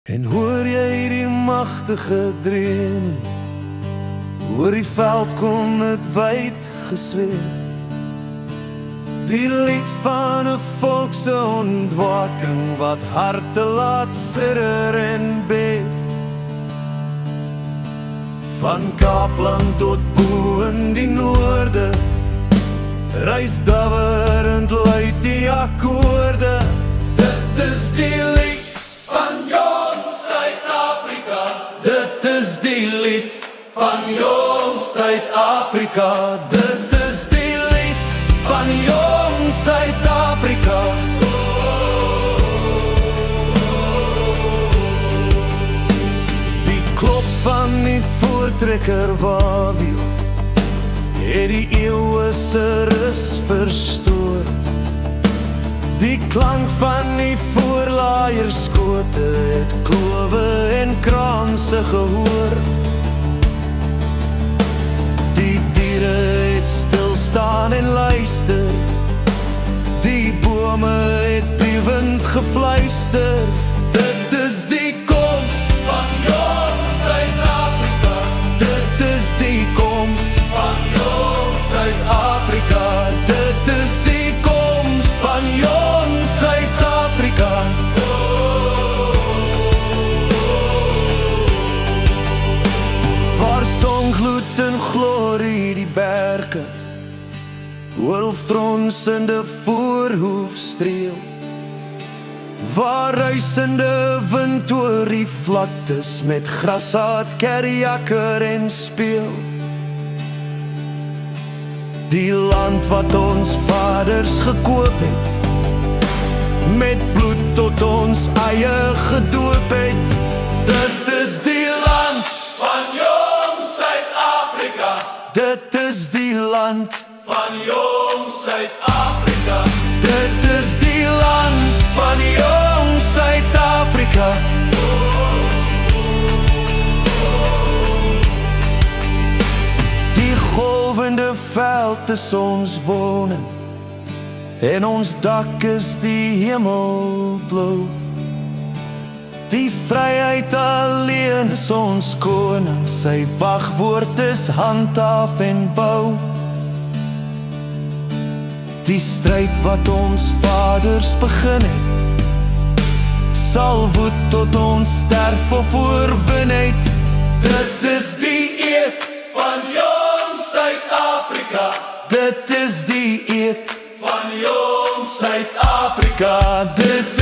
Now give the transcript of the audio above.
En hoor jy die magtige dreuning, oor die veld kom het wyd gesweef, die lied van 'n volk se ontwaking, wat harte laat sidder en beef. Van Kaapland tot bo in die noorde, reis daverend luid die akkoorde. Dit is die lied van jong Suid-Afrika, dit is die lied van jong Suid-Afrika, dit is die lied van jong Suid-Afrika. Die klop van die voortrekker wawiel het die eeuwe se rus verstoor. Die klank van die voorlaierskote het klowe en kraanse gehoor. Die diere het stilstaan en luister, die bome het bliewend gefluister. Dit is die koms van jong Suid-Afrika, dit is die koms van jong Suid-Afrika, dit is die koms van jong Suid-Afrika. Waar songloed en glorie die berge, wolftronsende voorhoef streel, waar ruisende wind oor die vlaktes met grassaad kerjakker en speel. Die land wat ons vaders gekoop het, met bloed tot ons eie gedoop het. Dit is die land van jong Suid-Afrika, dit is die land van jong Suid-Afrika, dit is die land van jong Suid-Afrika. Die golvende veld is ons woning, en ons dak is die hemelblou. Die vryheid alleen is ons koning, sy wagwoord is handhaaf en bou. Die stryd wat ons vaders begin het, sal woed tot ons sterf of oorwin het. Dit is die eed van jong Suid-Afrika, dit is die eed van jong Suid-Afrika, dit